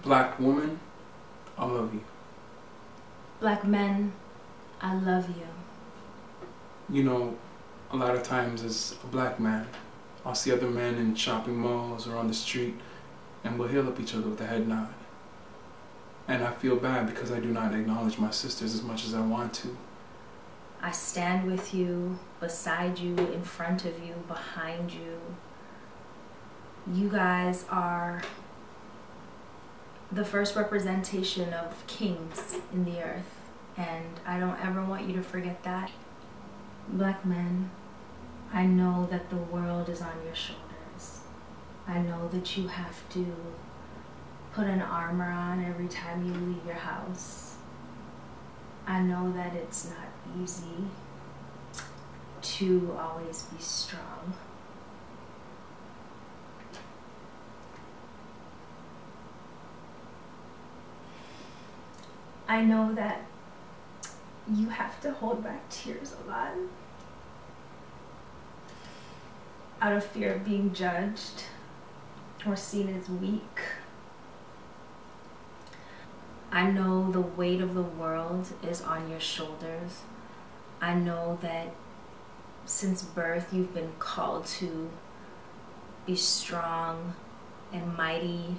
Black woman, I love you. Black men, I love you. You know, a lot of times as a black man, I'll see other men in shopping malls or on the street, and we'll hail up each other with a head nod. And I feel bad because I do not acknowledge my sisters as much as I want to. I stand with you, beside you, in front of you, behind you. You guys are the first representation of kings in the earth, and I don't ever want you to forget that. Black men, I know that the world is on your shoulders. I know that you have to put an armor on every time you leave your house. I know that it's not easy to always be strong. I know that you have to hold back tears a lot out of fear of being judged or seen as weak. I know the weight of the world is on your shoulders. I know that since birth you've been called to be strong and mighty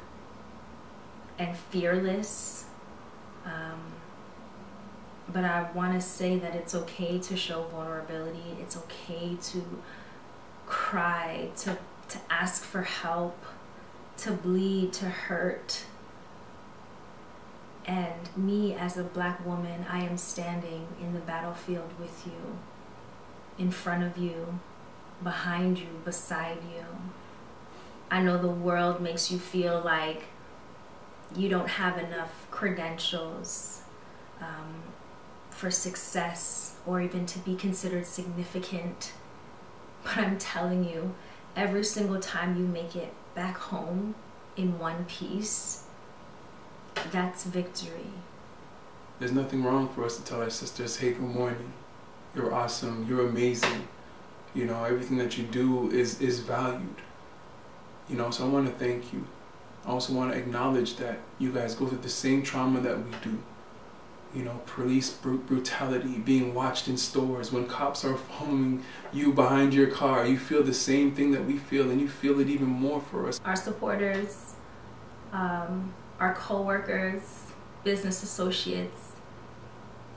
and fearless. But I want to say that it's okay to show vulnerability. It's okay to cry, to ask for help, to bleed, to hurt. And me as a black woman, I am standing in the battlefield with you, in front of you, behind you, beside you. I know the world makes you feel like you don't have enough credentials for success or even to be considered significant. But I'm telling you, every single time you make it back home in one piece, that's victory. There's nothing wrong for us to tell our sisters, hey, good morning. You're awesome. You're amazing. You know, everything that you do is valued. You know, so I want to thank you. I also want to acknowledge that you guys go through the same trauma that we do. You know, police brutality, being watched in stores, when cops are following you behind your car, you feel the same thing that we feel, and you feel it even more for us. Our supporters, our co-workers, business associates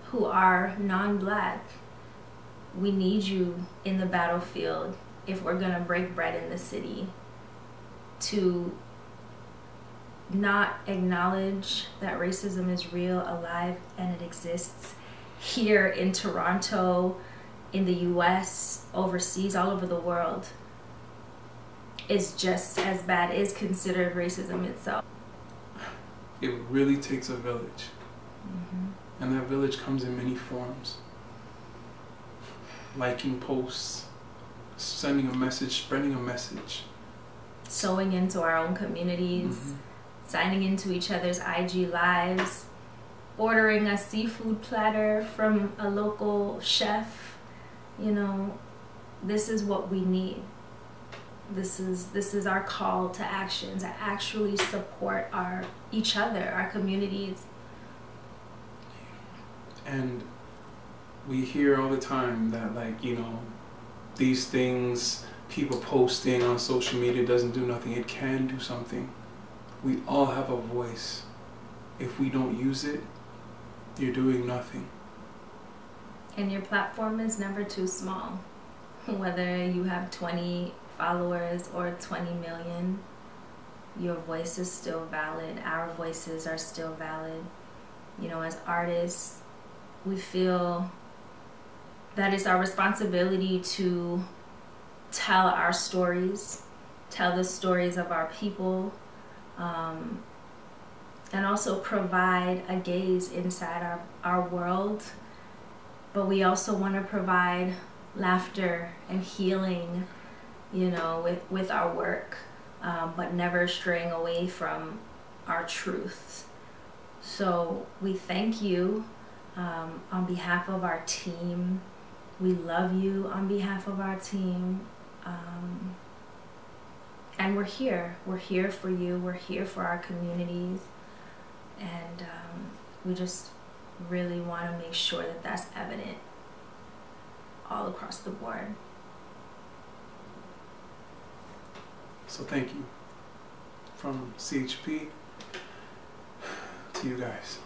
who are non-black, we need you in the battlefield if we're gonna break bread in the city, to not acknowledge that racism is real, alive, and it exists here in Toronto, in the US, overseas, all over the world, is just as bad, is considered racism itself. It really takes a village. And that village comes in many forms. Liking posts, sending a message, spreading a message. Sewing into our own communities, signing into each other's IG lives, ordering a seafood platter from a local chef. You know, this is what we need. This is our call to action, to actually support each other, our communities. And we hear all the time that, like, you know, these things, people posting on social media doesn't do nothing. It can do something. We all have a voice. If we don't use it, you're doing nothing. And your platform is never too small. Whether you have 20 followers or 20 million, your voice is still valid. Our voices are still valid. You know, as artists, we feel that it's our responsibility to tell our stories, tell the stories of our people, and also provide a gaze inside our world. But we also want to provide laughter and healing, you know, with our work, but never straying away from our truth. So we thank you on behalf of our team. We love you on behalf of our team. And we're here. We're here for you. We're here for our communities. And we just really want to make sure that that's evident all across the board. So thank you from CHP to you guys.